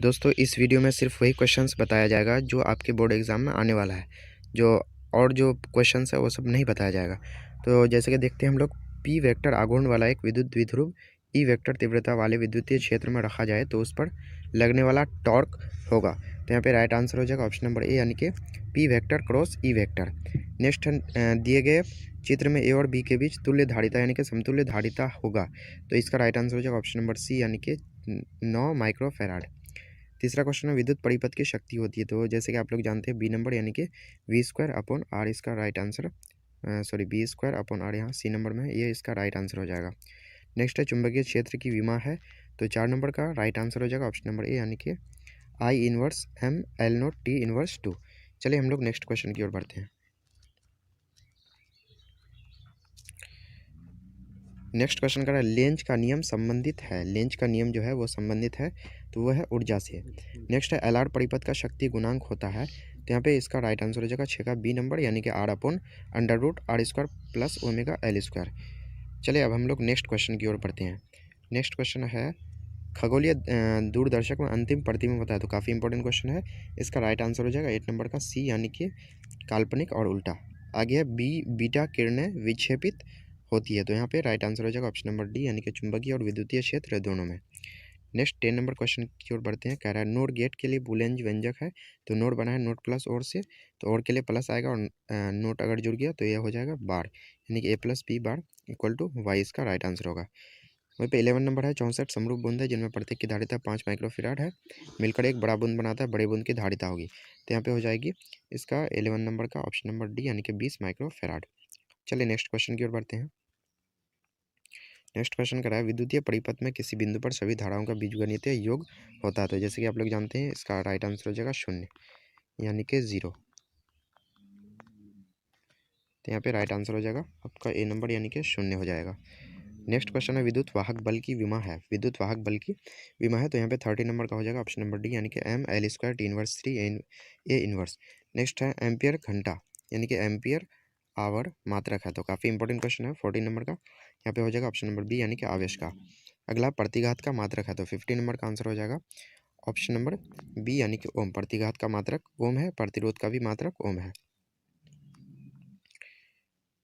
दोस्तों इस वीडियो में सिर्फ वही क्वेश्चंस बताया जाएगा जो आपके बोर्ड एग्जाम में आने वाला है। जो क्वेश्चंस है वो सब नहीं बताया जाएगा। तो जैसे कि देखते हैं हम लोग, पी वेक्टर आघूर्ण वाला एक विद्युत द्विध्रुव ई वेक्टर तीव्रता वाले विद्युतीय क्षेत्र में रखा जाए तो उस पर लगने वाला टॉर्क होगा। तो यहाँ पे राइट आंसर हो जाएगा ऑप्शन नंबर ए, यानी कि P vector cross E vector. Next दिए गए चित्र में ए और बी के बीच तुल्य धारिता यानी कि समतुल्य धारिता होगा। तो इसका राइट आंसर हो जाएगा ऑप्शन नंबर सी, यानी कि 9 माइक्रोफेराड। तीसरा क्वेश्चन में विद्युत परिपथ की शक्ति होती है। तो जैसे कि आप लोग जानते हैं बी नंबर, यानी कि वी स्क्वायर अपॉन आर इसका right answer, sorry B square upon R यहाँ सी नंबर में है, ये इसका राइट आंसर हो जाएगा। नेक्स्ट है चुंबकीय क्षेत्र की विमा है। तो 4 नंबर का राइट आंसर हो जाएगा ऑप्शन नंबर ए, यानी कि I inverse M L naught T inverse 2। चलिए हम लोग नेक्स्ट क्वेश्चन की ओर बढ़ते हैं। नेक्स्ट क्वेश्चन का लेंज का नियम संबंधित है। लेंज का नियम जो है वो संबंधित है, तो वो है ऊर्जा से। नेक्स्ट है एल आर परिपथ का शक्ति गुणांक होता है। तो यहाँ पे इसका राइट आंसर हो जाएगा 6 का बी नंबर, यानी कि R upon under root R square plus omega L square. चलिए अब हम लोग नेक्स्ट क्वेश्चन की ओर बढ़ते हैं। नेक्स्ट क्वेश्चन है खगोलीय दूरदर्शक में अंतिम प्रतिबिंब होता है। तो काफ़ी इंपॉर्टेंट क्वेश्चन है। इसका राइट आंसर हो जाएगा 8 नंबर का सी, यानी कि काल्पनिक और उल्टा। आगे है बी बीटा किरणें विक्षेपित होती है। तो यहाँ पे राइट आंसर हो जाएगा ऑप्शन नंबर डी, यानी कि चुंबकीय और विद्युतीय क्षेत्र दोनों में। नेक्स्ट 10 नंबर क्वेश्चन की ओर बढ़ते हैं। कह रहा है नोट गेट के लिए बूलियन व्यंजक है। तो नोट बना है नोट प्लस और से, तो और के लिए प्लस आएगा और नोट अगर जुड़ गया तो यह हो जाएगा बार, यानी कि A plus B bar equal to Y, इसका राइट आंसर होगा। वहीं पे 11 नंबर है 64 समरूप बूंद है जिनमें प्रत्येक की धारिता 5 माइक्रोफेराड है, मिलकर एक बड़ा बूंद बनाता है, बड़े बूंद की धारिता होगी। तो यहाँ पे हो जाएगी इसका 11 नंबर का ऑप्शन नंबर डी, यानी कि 20 माइक्रोफेराड। चलिए नेक्स्ट क्वेश्चन की ओर बढ़ते हैं। नेक्स्ट क्वेश्चन कर रहा है विद्युतीय परिपथ में किसी बिंदु पर सभी धाराओं का बीजगणितीय योग होता है। तो जैसे कि आप लोग जानते हैं इसका राइट आंसर हो जाएगा 0, यानी कि 0। तो यहाँ पे राइट आंसर हो जाएगा आपका ए नंबर, यानी कि 0 हो जाएगा। नेक्स्ट क्वेश्चन है विद्युत वाहक बल की विमा है। विद्युत वाहक बल की विमा है, तो यहाँ पे 30 नंबर का हो जाएगा ऑप्शन नंबर डी, यानी कि M L square T inverse 3 A inverse. Next है एम्पियर घंटा, यानी कि एम्पियर आवर मात्रक है। तो काफ़ी इंपॉर्टेंट क्वेश्चन है। 14 नंबर का यहाँ पे हो जाएगा ऑप्शन नंबर बी, यानी कि आवेश का। अगला प्रतिघात का मात्रक है। तो 50 नंबर का आंसर हो जाएगा ऑप्शन नंबर बी, यानी कि ओम। प्रतिघात का मात्रक ओम है, प्रतिरोध का भी मात्रक ओम है।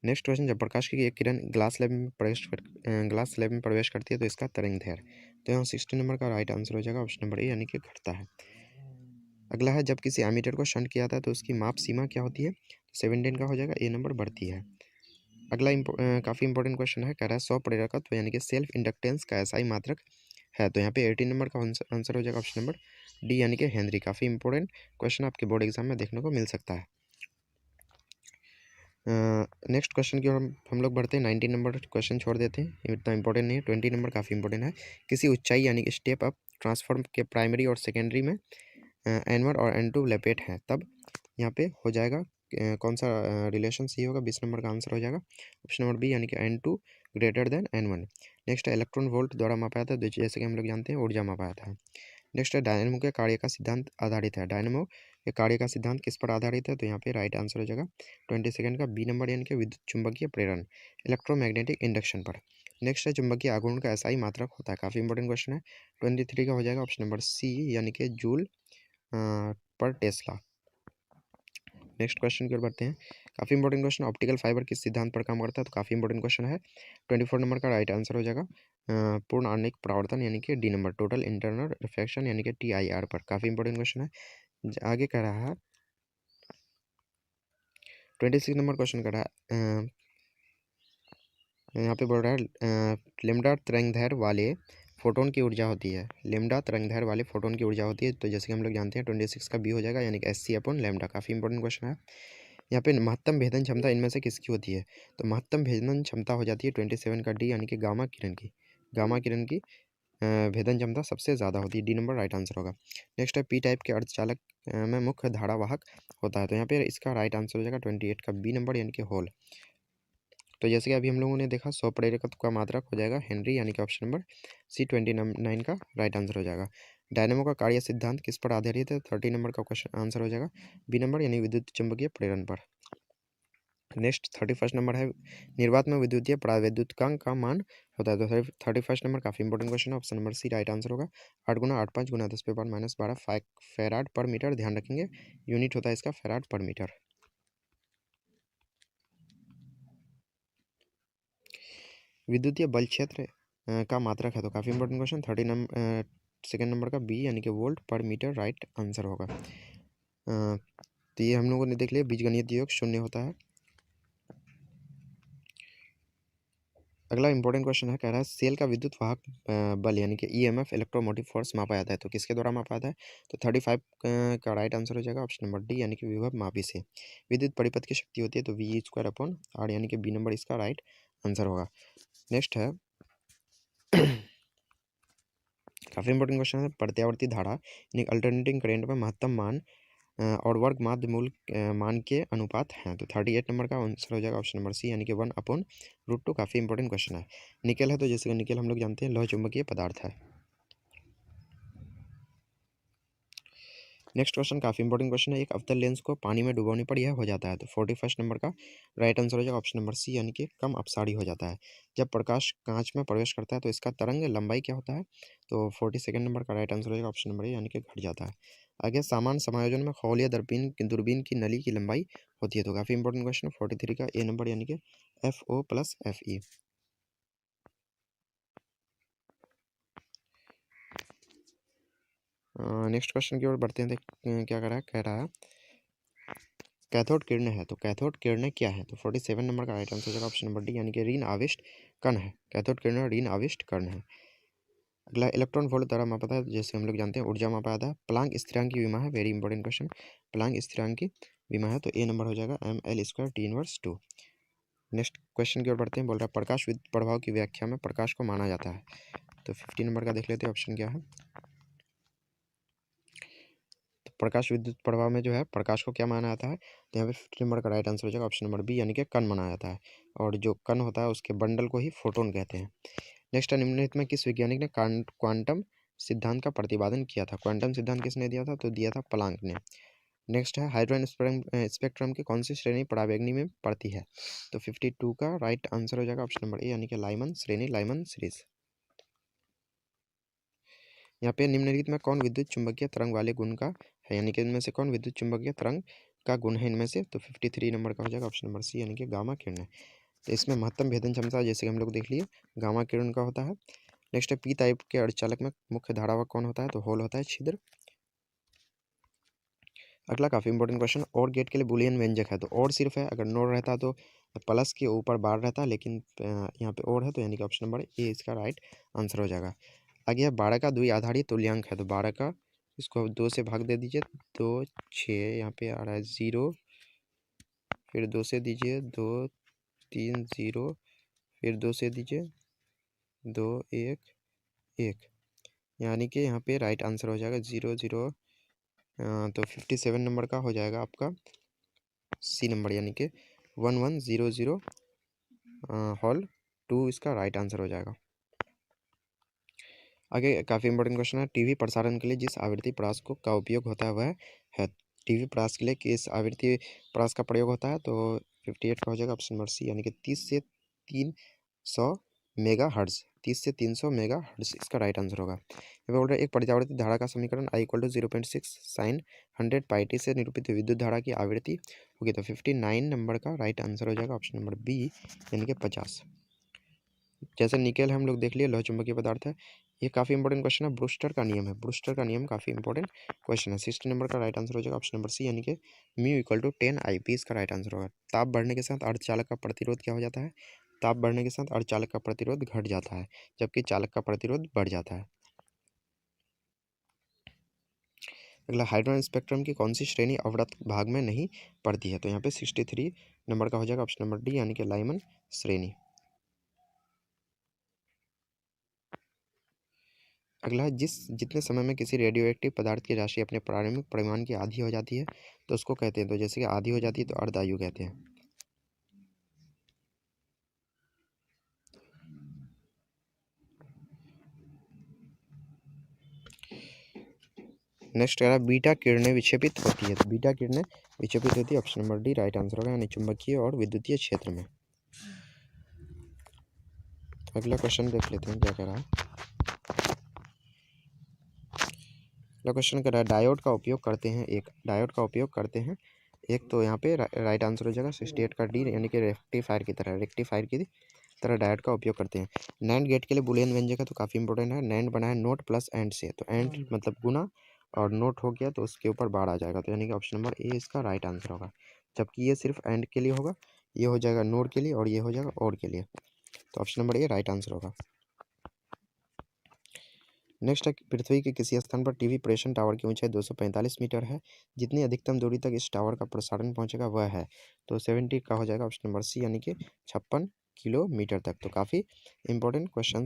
नेक्स्ट क्वेश्चन, जब प्रकाश की एक किरण ग्लास स्लैब में प्रवेश करती है तो इसका तरंग दैर्घ्य। तो यहाँ 60 नंबर का राइट आंसर हो जाएगा ऑप्शन नंबर ए, यानी कि घटता है। अगला है जब किसी एमीटर को शंट किया जाता है तो उसकी माप सीमा क्या होती है। 17 का हो जाएगा ए नंबर, बढ़ती है। अगला काफ़ी इंपॉर्टेंट क्वेश्चन है। कह रहा है स्व प्रेरकत्व यानी कि सेल्फ इंडक्टेंस का एसआई मात्रक है। तो यहाँ पे 18 नंबर का आंसर हो जाएगा ऑप्शन नंबर डी, यानी कि हेनरी। काफ़ी इंपॉर्टेंट क्वेश्चन आपके बोर्ड एग्जाम में देखने को मिल सकता है। नेक्स्ट क्वेश्चन की ओर हम लोग बढ़ते हैं। 19 नंबर क्वेश्चन छोड़ देते हैं, इतना इंपॉर्टेंट नहीं है। 20 नंबर काफ़ी इंपॉर्टेंट है। किसी ऊंचाई यानी कि स्टेप अप ट्रांसफॉर्म के प्राइमरी और सेकेंडरी में N1 और N2 लपेट है, तब यहाँ पे हो जाएगा कौन सा रिलेशन सही होगा। 20 नंबर का आंसर हो जाएगा ऑप्शन नंबर बी, यानी कि N2 greater than N1। Next है इलेक्ट्रॉन वोल्ट द्वारा मापा जाता है, जैसे कि हम लोग जानते हैं ऊर्जा मापा जाता है। नेक्स्ट है डायनेमो के कार्य का सिद्धांत आधारित है। डायनेमो के कार्य का सिद्धांत किस पर आधारित है। तो यहाँ पे राइट आंसर हो जाएगा 22 का बी नंबर, यानी कि विद्युत चुंबकीय प्रेरण इलेक्ट्रोमैग्नेटिक इंडक्शन पर। नेक्स्ट है चुंबकीय आघूर्ण का एसआई मात्रक होता है। काफ़ी इंपॉर्टेंट क्वेश्चन है। 23 का हो जाएगा ऑप्शन नंबर सी, यानी कि जूल पर टेस्ला। नेक्स्ट क्वेश्चन की ओर बढ़ते हैं। काफ़ी इंपॉर्टेंट क्वेश्चन, ऑप्टिकल फाइबर किस सिद्धांत पर काम करता है। तो काफ़ी इंपॉर्टेंट क्वेश्चन है। 24 नंबर का राइट आंसर हो जाएगा पूर्ण आणविक परावर्तन, यानी कि D number, total internal reflection, यानी कि TIR पर। काफ़ी इंपॉर्टेंट क्वेश्चन है। आगे कह रहा है 26 नंबर क्वेश्चन कह रहा है यहाँ पे बोल रहा है लेमडा तरंगदैर्घ्य वाले फोटोन की ऊर्जा होती है। लेमडा तरंगदैर्घ्य वाले फोटोन की ऊर्जा होती है। तो जैसे कि हम लोग जानते हैं 26 का बी हो जाएगा, यानी कि SC अपॉन लेमडा। काफ़ी इंपॉर्टेंट क्वेश्चन है। यहाँ पे महत्तम भेदन क्षमता इनमें से किसकी होती है। तो महत्तम भेदन क्षमता हो जाती है 27 का डी, यानी कि गामा किरण की। गामा किरण की भेदन क्षमता सबसे ज़्यादा होती है, डी नंबर राइट आंसर होगा। नेक्स्ट है पी टाइप के अर्धचालक में मुख्य धारावाहक होता है। तो यहाँ पे इसका राइट आंसर हो जाएगा 28 का बी नंबर, यानी कि होल। तो जैसे कि अभी हम लोगों ने देखा स्व प्रेरकत्व का मात्रक हो जाएगा हेनरी, यानी कि ऑप्शन नंबर सी 29 का राइट आंसर हो जाएगा। डायनेमो का कार्य सिद्धांत किस पर आधारित है। 30 नंबर का क्वेश्चन आंसर हो जाएगा बी नंबर, यानी विद्युत चुंबकीय प्रेरण पर। नेक्स्ट 31 नंबर है, निर्वात में विद्युतीय प्रावैद्युतिकांक का मान होता है। तो 31 नंबर काफ़ी इंपॉर्टेंट क्वेश्चन है, option number C right answer होगा। 8 गुना 8 5 गुना 10⁻⁻12 फेराड पर मीटर, ध्यान रखेंगे यूनिट होता है इसका फेराड पर मीटर। विद्युतीय बल क्षेत्र का मात्रक है, तो काफ़ी इंपॉर्टेंट क्वेश्चन। 32 नंबर का बी यानी कि वोल्ट पर मीटर राइट आंसर होगा। तो ये हम लोगों ने देख लिया, बीजगणित योग शून्य होता है। अगला इंपॉर्टेंट क्वेश्चन है, कह रहा है सेल का विद्युत वाहक बल यानी कि ईएमएफ इलेक्ट्रोमोटिव फोर्स मापा जाता है, तो किसके द्वारा मापा जाता है? तो 35 का राइट आंसर हो जाएगा ऑप्शन नंबर डी यानी कि विभव मापी से। विद्युत परिपथ की शक्ति होती है तो वी स्क्वायर अपॉन आर यानी कि बी नंबर इसका राइट आंसर होगा। नेक्स्ट है काफ़ी इंपॉर्टेंट क्वेश्चन है, प्रत्यावर्ती धारा यानी अल्टरनेटिंग करेंट में महत्तम मान और वर्ग माध्य मूल मान के अनुपात हैं, तो 38 नंबर का आंसर हो जाएगा ऑप्शन नंबर सी यानी कि 1/√2। काफ़ी इंपॉर्टेंट क्वेश्चन है। निकेल है, तो जैसे कि निकेल हम लोग जानते हैं लौह चुंबकीय पदार्थ है। नेक्स्ट क्वेश्चन काफ़ी इंपॉर्टेंट क्वेश्चन है, एक अवतल लेंस को पानी में डुबोने पर यह हो जाता है, तो 41 नंबर का राइट आंसर हो जाएगा ऑप्शन नंबर सी यानी कि कम अपसारी हो जाता है। जब प्रकाश कांच में प्रवेश करता है तो इसका तरंग लंबाई क्या होता है? तो 42 नंबर का राइट आंसर हो जाएगा ऑप्शन नंबर ए यानी कि घट जाता है। आगे सामान्य समायोजन में खगोल या दूरबीन की नली की लंबाई होती है, तो काफ़ी इंपॉर्टेंट क्वेश्चन 43 का ए नंबर यानी कि FO+FE। नेक्स्ट क्वेश्चन की ओर बढ़ते हैं, क्या कह रहा है कैथोड किरणें है, तो कैथोड किरणें क्या है? तो 47 नंबर का राइट आंसर हो जाएगा ऑप्शन नंबर डी यानी कि ऋण आविष्ट कण है। कैथोड किरणें ऋण आविष्ट कण है। अगला इलेक्ट्रॉन वोल्ट द्वारा मापा था, जैसे हम लोग जानते हैं ऊर्जा मापा था। प्लांक स्थिरांक की विमा है, वेरी इंपॉर्टेंट क्वेश्चन। प्लांक स्थिरांक की विमा है, तो ए नंबर हो जाएगा ml² T−2। नेक्स्ट क्वेश्चन की ओर बढ़ते हैं, बोल रहा है प्रकाश विद्युत प्रभाव की व्याख्या में प्रकाश को माना जाता है, तो 50 नंबर का देख लेते हैं ऑप्शन क्या है। तो प्रकाश विद्युत प्रभाव में जो है प्रकाश को क्या माना जाता है, तो यहाँ पे 50 नंबर का राइट आंसर हो जाएगा ऑप्शन नंबर बी यानी कि कण माना जाता है, और जो कण होता है उसके बंडल को ही फोटोन कहते हैं। नेक्स्ट है, निम्नलिखित में किस वैज्ञानिक ने क्वांटम सिद्धांत का प्रतिपादन किया था? क्वांटम सिद्धांत किसने दिया था? तो दिया था प्लांक ने। नेक्स्ट है, हाइड्रोजन स्पेक्ट्रम की कौन सी श्रेणी परावैंगनी में पड़ती है? तो 52 का राइट आंसर हो जाएगा ऑप्शन नंबर ए यानी कि लाइमन श्रेणी, लाइमन सीरीज। यहाँ पे निम्नलिखित में कौन विद्युत चुंबकीय तरंग वाले गुण का है, यानी कि इनमें से कौन विद्युत चुंबकीय तरंग का गुण है इनमें से? तो 53 नंबर का हो जाएगा ऑप्शन नंबर सी यानी कि गामा किरण है। तो इसमें महत्तम भेदन क्षमता जैसे कि हम लोग देख लिए गामा किरण का होता है। नेक्स्ट है, पी टाइप के अर्धचालक में मुख्य धारावाहक कौन होता है? तो होल होता है, छिद्र। अगला काफ़ी इंपॉर्टेंट क्वेश्चन, और गेट के लिए बुलियन व्यंजक है, तो और सिर्फ है, अगर नोट रहता तो प्लस के ऊपर बार रहता, लेकिन यहाँ पे और है, तो यानी कि ऑप्शन नंबर ए इसका राइट आंसर हो जाएगा। आगे है 12 का द्विआधारी तुल्यांक है, तो 12 का इसको 2 से भाग दे दीजिए, 2 6, यहाँ पे आ रहा है 0, फिर 2 से दीजिए 2 3 0, फिर 2 से दीजिए 2 1 1, यानी कि यहाँ पे राइट आंसर हो जाएगा 0 0। तो 57 नंबर का हो जाएगा आपका सी नंबर यानी कि 1100 होल 2 इसका राइट आंसर हो जाएगा। आगे काफ़ी इंपॉर्टेंट क्वेश्चन है, टीवी प्रसारण के लिए जिस आवृत्ति परास को का उपयोग होता है वह है, टीवी परास के लिए किस आवृत्ति परास का प्रयोग होता है? तो 58 का हो जाएगा ऑप्शन नंबर सी यानी कि 30 से 300 मेगा हर्ट्ज, 30 से 300 मेगा हर्ट्ज इसका राइट आंसर होगा। ये बोल रहे एक परिचालित धारा का समीकरण I = 0.6 साइन 100πt से निरूपित विद्युत धारा की आवृत्ति होगी, तो 59 नंबर का राइट आंसर हो जाएगा ऑप्शन नंबर बी यानी कि 50। जैसे निकेल हम लोग देख लिए लौह चुंबकीय पदार्थ है। ये काफ़ी इंपॉर्टेंट क्वेश्चन है, ब्रूस्टर का नियम है, ब्रूस्टर का नियम काफ़ी इंपॉर्टेंट क्वेश्चन है। 60 नंबर का राइट आंसर हो जाएगा ऑप्शन नंबर सी यानी कि म्यू = 10 IP इसका राइट आंसर होगा। ताप बढ़ने के साथ अर्धचालक का प्रतिरोध क्या हो जाता है? ताप बढ़ने के साथ अर्धचालक का प्रतिरोध घट जाता है, जबकि चालक का प्रतिरोध बढ़ जाता है। अगला, हाइड्रोजन स्पेक्ट्रम की कौन सी श्रेणी अवरक्त भाग में नहीं पड़ती है? तो यहाँ पे 63 नंबर का हो जाएगा ऑप्शन नंबर डी यानी कि लाइमन श्रेणी। अगला, जितने समय में किसी रेडियोएक्टिव पदार्थ की राशि अपने प्रारंभिक परिमाण की आधी हो जाती है तो उसको कहते हैं, तो जैसे कि आधी हो जाती है तो अर्धायु कहते हैं। नेक्स्ट कह रहा है बीटा किरणें विक्षेपित होती है, तो बीटा किरणें विक्षेपित होती है, option number D right answer होगा, यानी चुंबकीय और विद्युतीय क्षेत्र में। अगला क्वेश्चन देख लेते हैं क्या कह रहा है। अगला क्वेश्चन कह रहा है डायोड का उपयोग करते हैं, एक तो यहाँ पे राइट आंसर हो जाएगा 68 का डी, यानी कि रेक्टिफायर की तरह डायोड का उपयोग करते हैं। नैंड गेट के लिए बुलियन व्यंजक है, तो काफ़ी इंपॉर्टेंट है। नैंड बना है नोट प्लस एंड से, तो एंड मतलब गुना और नोट हो गया तो उसके ऊपर बार आ जाएगा, तो यानी कि ऑप्शन नंबर ए इसका राइट आंसर होगा। जबकि ये सिर्फ एंड के लिए होगा, ये हो जाएगा नोट के लिए और ये हो जाएगा और के लिए, तो option number A right answer होगा। नेक्स्ट है पृथ्वी के किसी स्थान पर टीवी प्रेषण टावर की ऊंचाई 245 मीटर है, जितनी अधिकतम दूरी तक इस टावर का प्रसारण पहुंचेगा वह है, तो 70 का हो जाएगा ऑप्शन नंबर सी, यानी कि 56 किलोमीटर तक। तो काफ़ी इंपॉर्टेंट क्वेश्चन